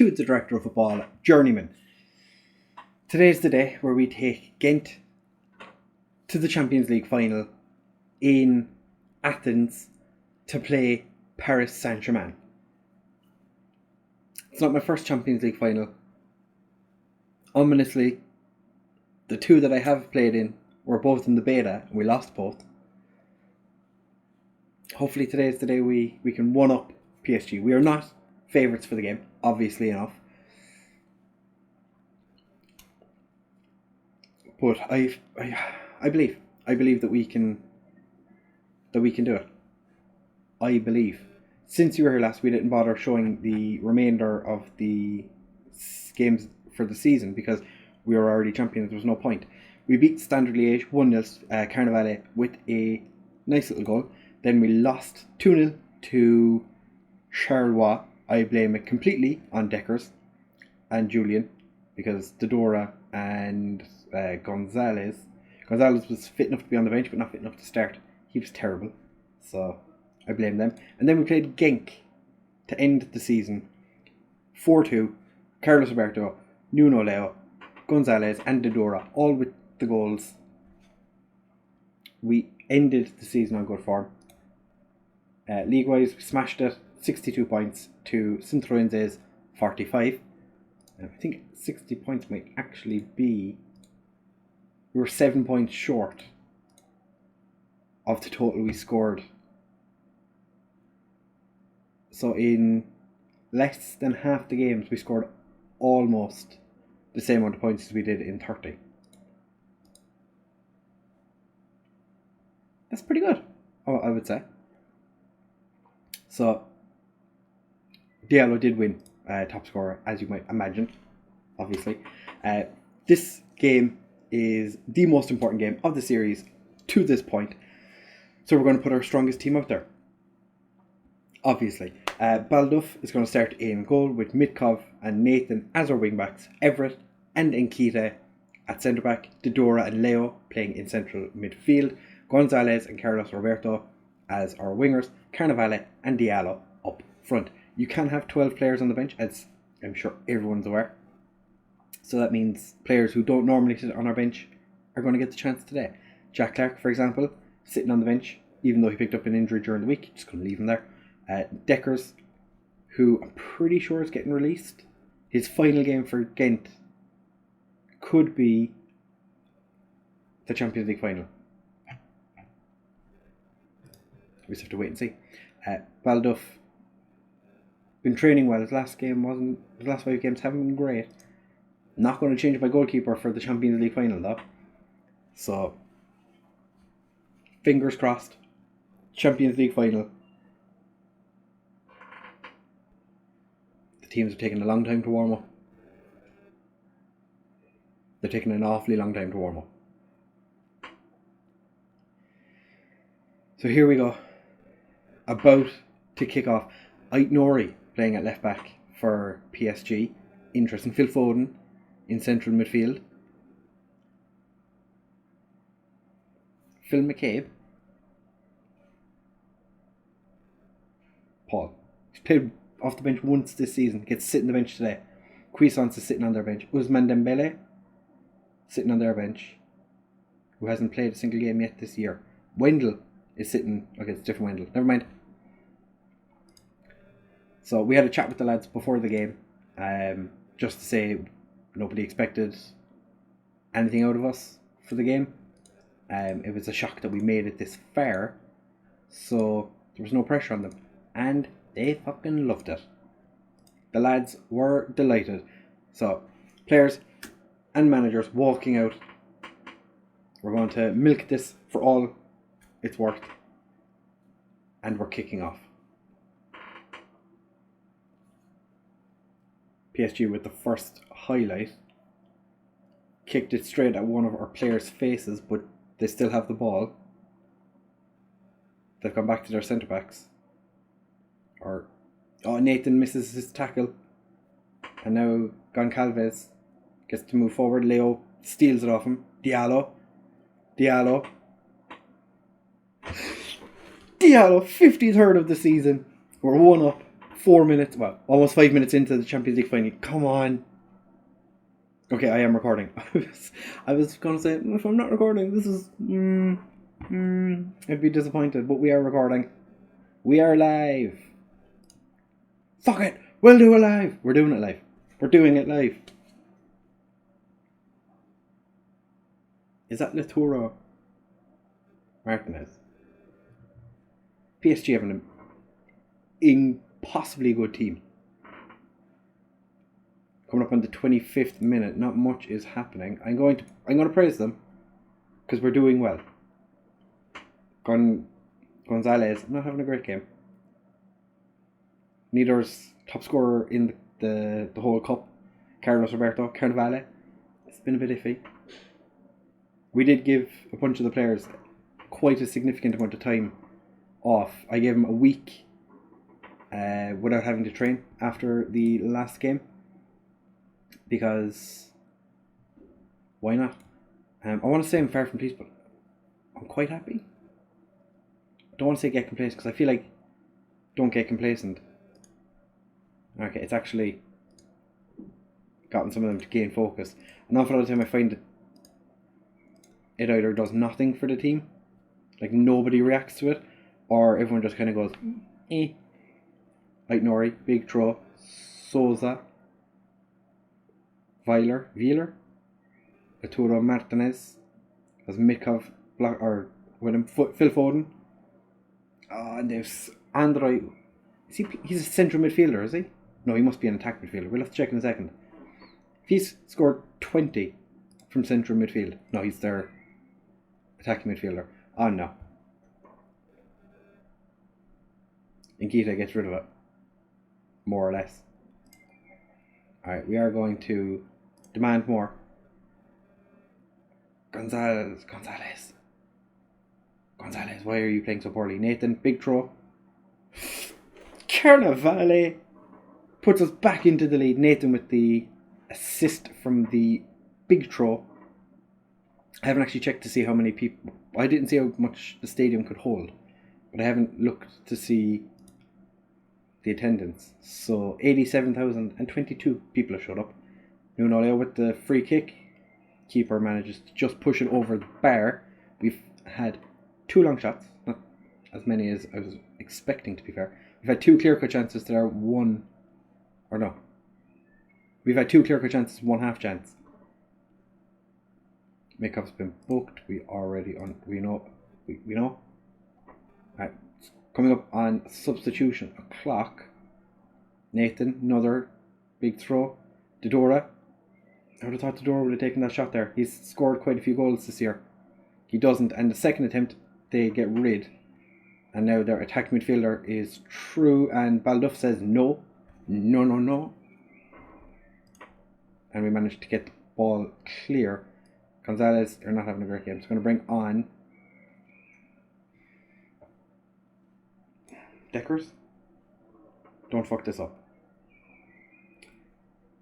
to the Director of Football, Journeyman. Today's the day where we take Ghent to the Champions League final in Athens to play Paris Saint-Germain. It's not my first Champions League final. Ominously, the two that I have played in were both in the beta and we lost both. Hopefully today is the day we can one-up PSG. We are not favourites for the game, obviously enough. But I believe that we can do it. I believe. Since you were here last, we didn't bother showing the remainder of the games for the season because we were already champions. There was no point. We beat Standard Liège 1-0 Carnavalet with a nice little goal. Then we lost 2-0 to Charleroi. I blame it completely on Deckers and Julian because Dodora and Gonzalez was fit enough to be on the bench but not fit enough to start. He was terrible, so I blame them. And then we played Genk to end the season 4-2. Carlos Alberto, Nuno Leo, Gonzalez and Dodora, all with the goals. We ended the season on good form. League-wise, we smashed it, 62 points to IntoRowZ's 45. I think 60 points might actually be... We were 7 points short of the total we scored. So in less than half the games, we scored almost the same amount of points as we did in 30. That's pretty good, I would say. So, Diallo did win top scorer, as you might imagine, obviously. This game is the most important game of the series to this point. So we're going to put our strongest team out there. Obviously. Baldoff is going to start in goal with Mitkov and Nathan as our wingbacks. Everett and Nkita at centre-back. Dodora and Leo playing in central midfield. Gonzalez and Carlos Roberto as our wingers. Carnavalet and Diallo up front. You can have 12 players on the bench, as I'm sure everyone's aware. So that means players who don't normally sit on our bench are going to get the chance today. Jack Clark, for example, sitting on the bench, even though he picked up an injury during the week, just going to leave him there. Deckers, who I'm pretty sure is getting released. His final game for Ghent could be the Champions League final. We just have to wait and see. Baldoff been training well. His last 5 games haven't been great. Not going to change my goalkeeper for the Champions League final though. So fingers crossed. Champions League final. The teams are taking a long time to warm up. They're taking an awfully long time to warm up. So here we go. About to kick off. Aitnori playing at left back for PSG. Interesting. Phil Foden in central midfield. Phil McCabe. Paul. He's played off the bench once this season. Gets to sit on the bench today. Cuisance is sitting on their bench. Ousmane Dembele sitting on their bench. Who hasn't played a single game yet this year. Wendell is sitting... Okay, it's a different Wendell. Never mind. So we had a chat with the lads before the game. Just to say nobody expected anything out of us for the game. It was a shock that we made it this far. So there was no pressure on them. And they fucking loved it. The lads were delighted. So players and managers walking out. We're going to milk this for all it's worth. And we're kicking off. PSG with the first highlight. Kicked it straight at one of our players' faces, but they still have the ball. They've gone back to their centre-backs. Nathan misses his tackle. And now Goncalves gets to move forward. Leo steals it off him. Diallo, 53rd of the season. We're 1 up 4 minutes, well, almost 5 minutes into the Champions League final. Come on. Okay, I am recording. I was going to say, if I'm not recording, this is... I'd be disappointed, but we are recording. We are live. Fuck it! We'll do it live! We're doing it live. We're doing it live. Is that Lautaro Martinez? PSG have an impossibly good team. Coming up on the 25th minute, not much is happening. I'm going to praise them because we're doing well. Gonzalez not having a great game. Neither's top scorer in the whole cup, Carlos Roberto Carnevale. It's been a bit iffy. We did give a bunch of the players quite a significant amount of time off. I gave them a week without having to train after the last game. Because why not? I want to say I'm far from peaceful. I'm quite happy. I don't want to say get complacent because I feel like don't get complacent. Okay, it's actually gotten some of them to gain focus. An awful lot of time I find it either does nothing for the team, like nobody reacts to it, or everyone just kind of goes, eh. Like Nori, big throw, Souza, Wieler, Arturo Martinez, as Mikov, or with him, Phil Foden. And there's Andrei. He's a central midfielder, is he? No, he must be an attack midfielder. We'll have to check in a second. He's scored 20 from central midfield. No, he's their attacking midfielder. Oh no. Nkita gets rid of it. More or less. Alright, we are going to demand more. Gonzalez, why are you playing so poorly? Nathan, big throw. Carnevale puts us back into the lead. Nathan with the assist from the big throw. I haven't actually checked to see how many people... I didn't see how much the stadium could hold, but I haven't looked to see the attendance. So 87,022 people have showed up. Nuno Leo with the free kick. Keeper manages to just push it over the bar. We've had 2 long shots, not as many as I was expecting, to be fair. We've had 2 clear-cut chances that are one... Or no. We've had 2 clear-cut chances, 1 half chance. Makeup's been booked. We already on. We know. Right. Coming up on substitution o'clock. Nathan, another big throw. Dodora. I would have thought Dodora would have taken that shot there. He's scored quite a few goals this year. He doesn't. And the second attempt, they get rid. And now their attack midfielder is True. And Balduff says no. No. And we managed to get the ball clear. Gonzalez are not having a great game. So I'm going to bring on Deckers. Don't fuck this up.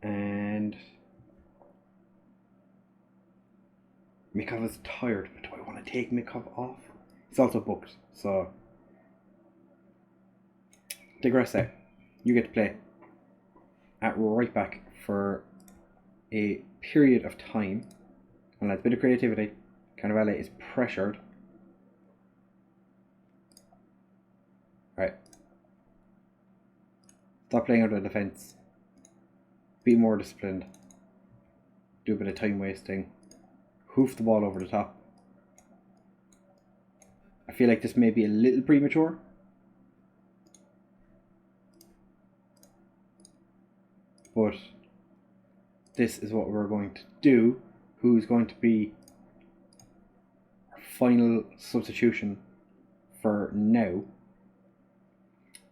And Mikov is tired, but do I want to take Mikov off? He's also booked, so Degresse, you get to play at right back for a period of time. And that's a bit of creativity. Carnevale is pressured. Right. Stop playing out of defence. Be more disciplined. Do a bit of time wasting. Hoof the ball over the top. I feel like this may be a little premature. But this is what we're going to do. Who's going to be our final substitution for now.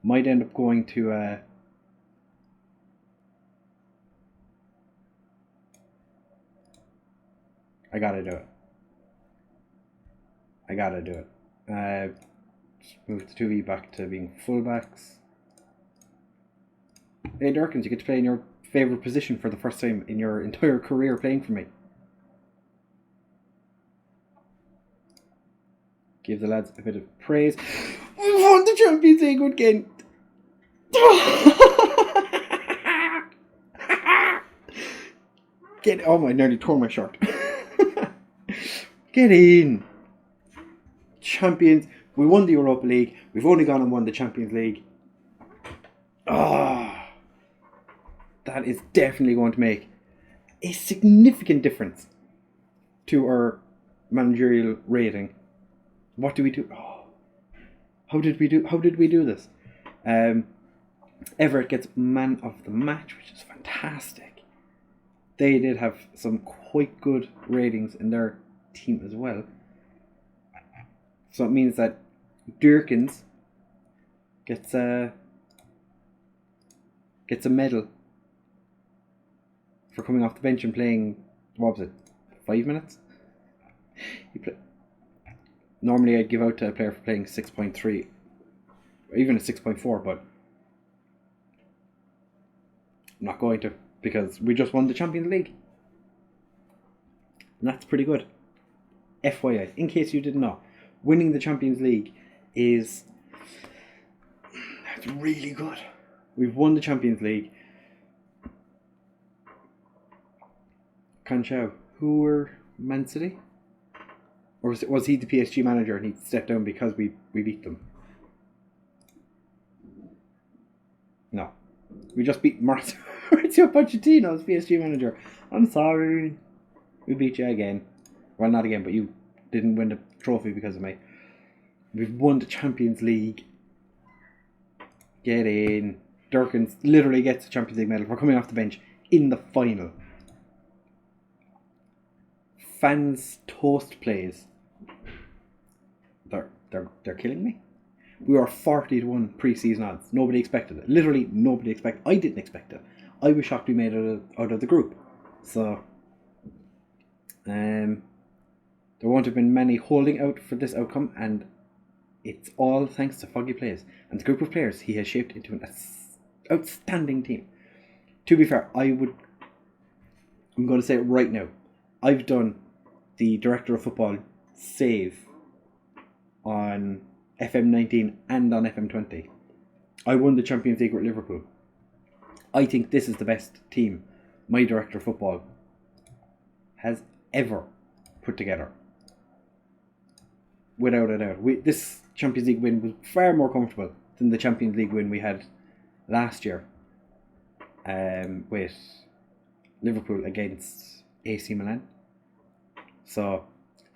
Might end up going to I gotta do it. Just move the 2v back to being fullbacks. Hey Durkins, you get to play in your favourite position for the first time in your entire career playing for me. Give the lads a bit of praise. We won the Champions League again. I nearly tore my shirt. Get in. Champions. We won the Europa League. We've only gone and won the Champions League. That is definitely going to make a significant difference to our managerial rating. What do we do? How did we do this? Everett gets man of the match, which is fantastic. They did have some quite good ratings in their team as well. So it means that Durkins gets a medal for coming off the bench and playing, what was it, 5 minutes? Normally I'd give out to a player for playing 6.3 or even a 6.4, but I'm not going to, because we just won the Champions League. And that's pretty good. FYI, in case you didn't know, winning the Champions League it's really good. We've won the Champions League. Canchao, who were Man City? Or was he the PSG manager and he stepped down because we beat them? No. We just beat Maurizio Pochettino as PSG manager. I'm sorry. We beat you again. Well, not again, but you didn't win the trophy because of me. We've won the Champions League. Get in. Durkins literally gets the Champions League medal for coming off the bench in the final. Fans toast plays. They're killing me. We were 40-1 pre-season odds. Nobody expected it. Literally nobody expected. I didn't expect it. I was shocked we made it out of the group. So there won't have been many holding out for this outcome, and it's all thanks to Foggy Plays and the group of players he has shaped into an outstanding team. To be fair, I'm going to say it right now. I've done the Director of Football save on FM19 and on FM20. I won the Champions League with Liverpool. I think this is the best team my Director of Football has ever put together. Without a doubt. This Champions League win was far more comfortable than the Champions League win we had last year with Liverpool against AC Milan. So,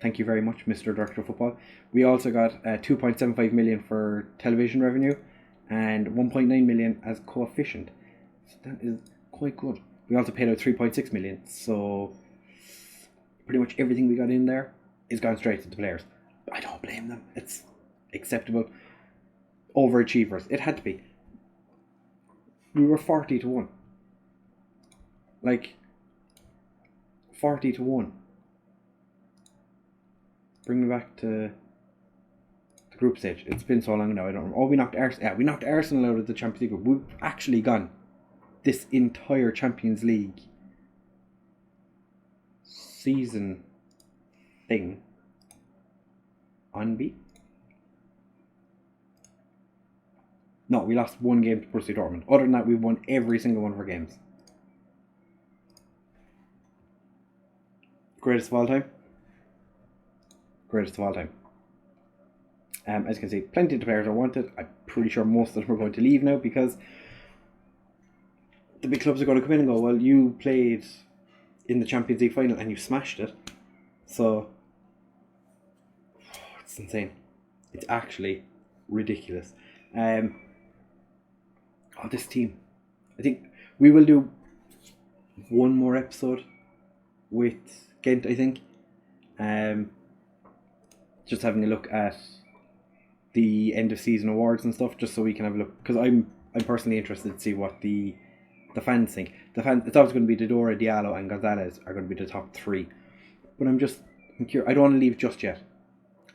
thank you very much, Mr. Director of Football. We also got 2.75 million for television revenue and 1.9 million as coefficient. So that is quite good. We also paid out 3.6 million. So, pretty much everything we got in there is gone straight to the players. I don't blame them. It's acceptable. Overachievers. It had to be. We were 40-1. Like, 40-1. Bring me back to the group stage. It's been so long now. I don't remember. Oh, we knocked Arsenal. Yeah, we knocked Arsenal out of the Champions League group. We've actually gone this entire Champions League season thing unbeaten. No, we lost one game to Borussia Dortmund. Other than that, we've won every single one of our games. Greatest of all time. Greatest of all time. As you can see, plenty of the players are wanted. I'm pretty sure most of them are going to leave now because the big clubs are going to come in and go, well, you played in the Champions League final and you smashed it. So, it's insane. It's actually ridiculous. This team. I think we will do one more episode with Ghent, I think. Just having a look at the end of season awards and stuff, just so we can have a look, because I'm personally interested to see what the fans think. It's always going to be Dodora, Diallo and Gonzalez are going to be the top three, but I'm curious. I don't want to leave just yet.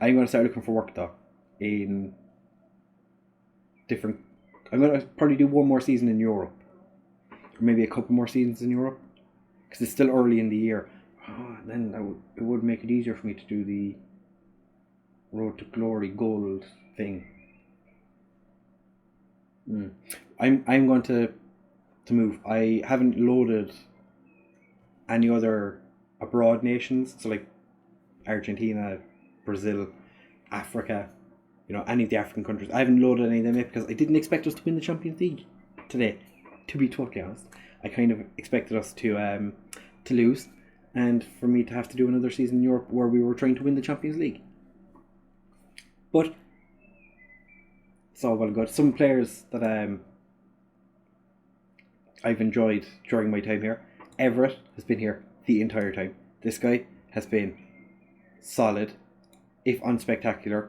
I'm going to start looking for work though in different. I'm going to probably do one more season in Europe, or maybe a couple more seasons in Europe, because it's still early in the year. Then it would make it easier for me to do the Road to Glory Gold thing. I'm going to move. I haven't loaded any other abroad nations, so like Argentina, Brazil, Africa, any of the African countries. I haven't loaded any of them yet because I didn't expect us to win the Champions League today, to be totally honest. I kind of expected us to lose, and for me to have to do another season in Europe where we were trying to win the Champions League. But it's all well and good. Some players that I've enjoyed during my time here. Everett has been here the entire time. This guy has been solid, if unspectacular,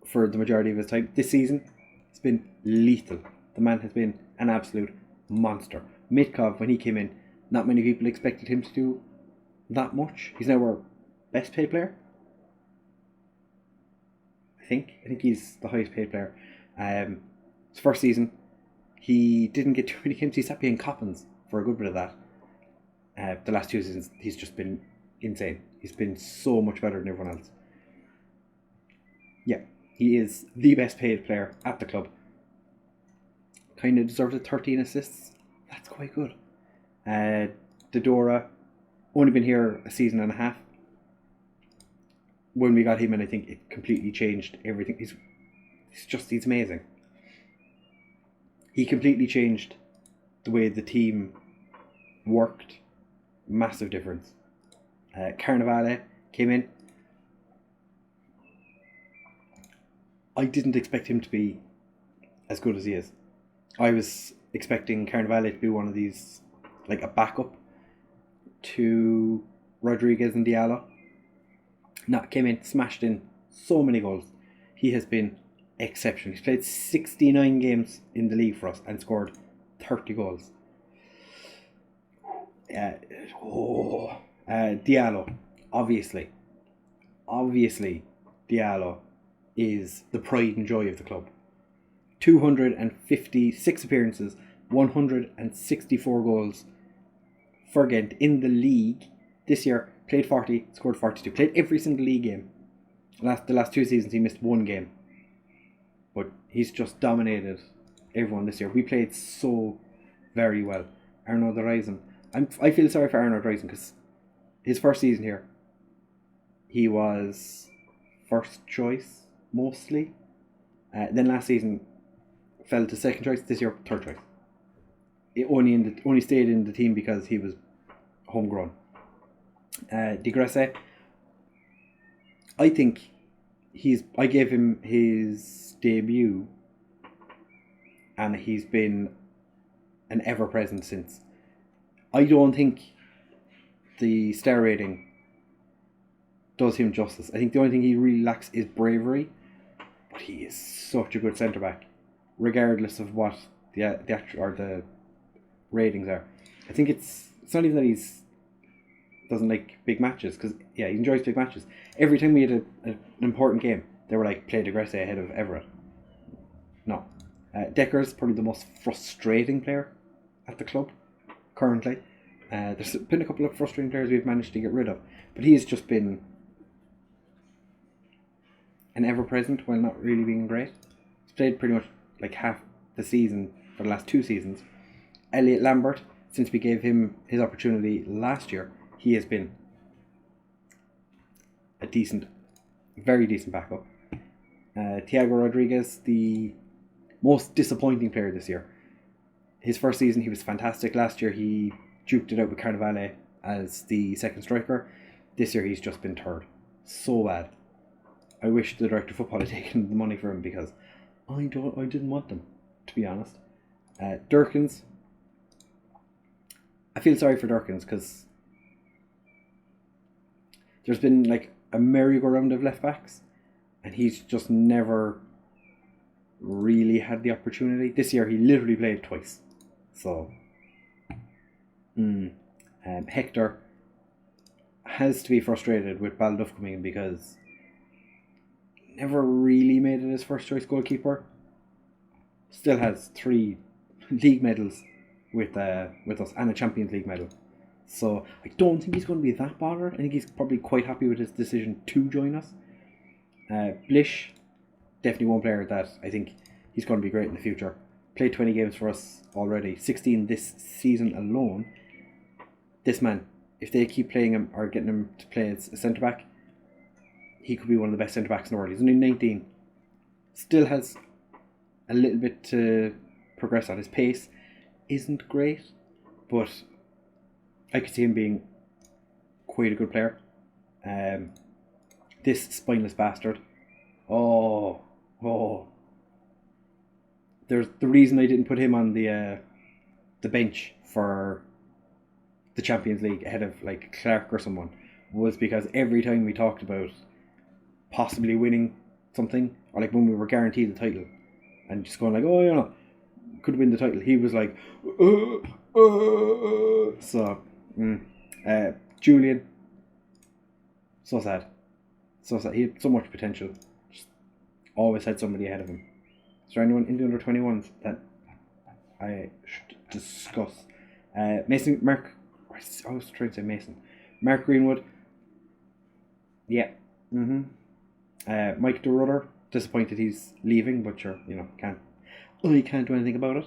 for the majority of his time. This season, it's been lethal. The man has been an absolute monster. Mitkov, when he came in, not many people expected him to do that much. He's now our best paid player. I think he's the highest paid player. His first season, he didn't get too many games. He sat behind Coppins for a good bit of that. The last 2 seasons, he's just been insane. He's been so much better than everyone else. Yeah, he is the best paid player at the club. Kind of deserves 13 assists. That's quite good. Dodora, only been here a season and a half. When we got him in, I think it completely changed everything. He's amazing. He completely changed the way the team worked. Massive difference. Carnevale came in. I didn't expect him to be as good as he is. I was expecting Carnevale to be one of these, like a backup to Rodriguez and Diallo. Came in, smashed in so many goals. He has been exceptional. He's played 69 games in the league for us and scored 30 goals. Diallo, obviously, Diallo is the pride and joy of the club. 256 appearances, 164 goals for Ghent in the league this year. Played 40, scored 42. Played every single league game. The last 2 seasons he missed 1 game, but he's just dominated everyone this year. We played so very well. Arnaud Reisen. I feel sorry for Arnaud Reisen because his first season here, he was first choice mostly. Then last season fell to second choice. This year, third choice. It only stayed in the team because he was homegrown. De Gresse, I think I gave him his debut, and he's been an ever present since. I don't think the star rating does him justice. I think the only thing he really lacks is bravery, but he is such a good centre back, regardless of what the ratings are. I think it's not even that he's doesn't like big matches, because he enjoys big matches. Every time we had an important game, they were like, play De Gresse ahead of Everett. No. Decker's probably the most frustrating player at the club currently. There's been a couple of frustrating players we've managed to get rid of, but he's just been an ever-present while not really being great. He's played pretty much like half the season for the last 2 seasons. Elliot Lambert, since we gave him his opportunity last year, he has been a very decent backup. Thiago Rodriguez, the most disappointing player this year. His first season he was fantastic. Last year he duked it out with Carnevale as the second striker. This year he's just been third. So bad. I wish the director of football had taken the money for him, because I didn't want them, to be honest. Durkins. I feel sorry for Durkins because there's been like a merry-go-round of left backs, and he's just never really had the opportunity. This year he literally played twice. So Hector has to be frustrated with Balduff coming in, because never really made it his first choice goalkeeper. Still has 3 league medals with us and a Champions League medal. So I don't think he's going to be that bothered. I think he's probably quite happy with his decision to join us. Blish, definitely one player that I think he's going to be great in the future. Played 20 games for us already, 16 this season alone. This man, if they keep playing him or getting him to play as a centre-back, he could be one of the best centre-backs in the world. He's only 19. Still has a little bit to progress on. His pace isn't great, but I could see him being quite a good player. This spineless bastard. Oh. There's the reason I didn't put him on the bench for the Champions League ahead of like Clark or someone was because every time we talked about possibly winning something, or like when we were guaranteed the title and just going like, oh, you know, could win the title, he was like, Julian, so sad. He had so much potential, just always had somebody ahead of him. Is there anyone in the under 21s that I should discuss? Mark Greenwood. Yeah. Mike DeRudder, disappointed he's leaving, but sure, you know, can't do anything about it.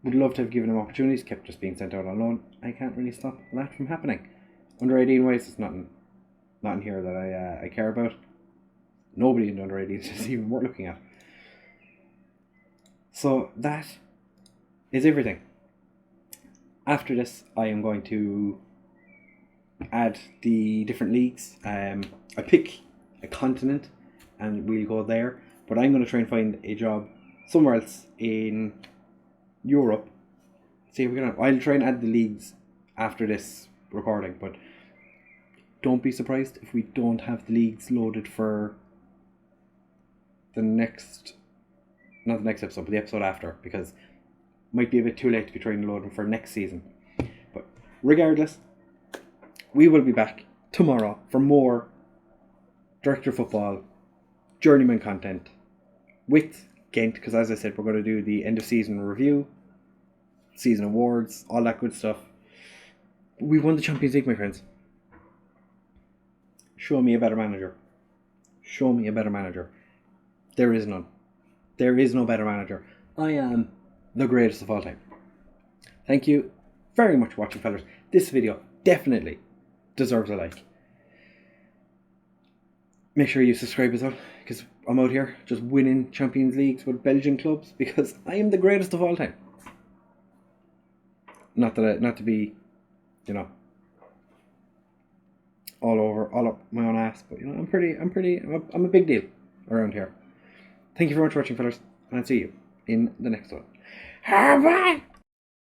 Would love to have given him opportunities, kept just being sent out on loan. I can't really stop that from happening. Under 18 wise, it's nothing in here that I care about. Nobody in the under 18s is even worth looking at. So that is everything. After this, I am going to add the different leagues. I pick a continent and we'll go there. But I'm going to try and find a job somewhere else in Europe. See, I'll try and add the leagues after this recording. But don't be surprised if we don't have the leagues loaded for the next... Not the next episode, but the episode after, because it might be a bit too late to be trying to load them for next season. But regardless, we will be back tomorrow for more Director of Football Journeyman content with Ghent, because as I said, we're going to do the end of season review, season awards, all that good stuff. We won the Champions League, my friends. Show me a better manager. There is none. There is no better manager. I am the greatest of all time. Thank you very much for watching, fellas. This video definitely deserves a like. Make sure you subscribe as well, because I'm out here just winning Champions Leagues with Belgian clubs because I am the greatest of all time. Not to be, you know, all up my own ass, but you know, I'm a big deal around here. Thank you very much for watching, fellas, and I'll see you in the next one. Bye!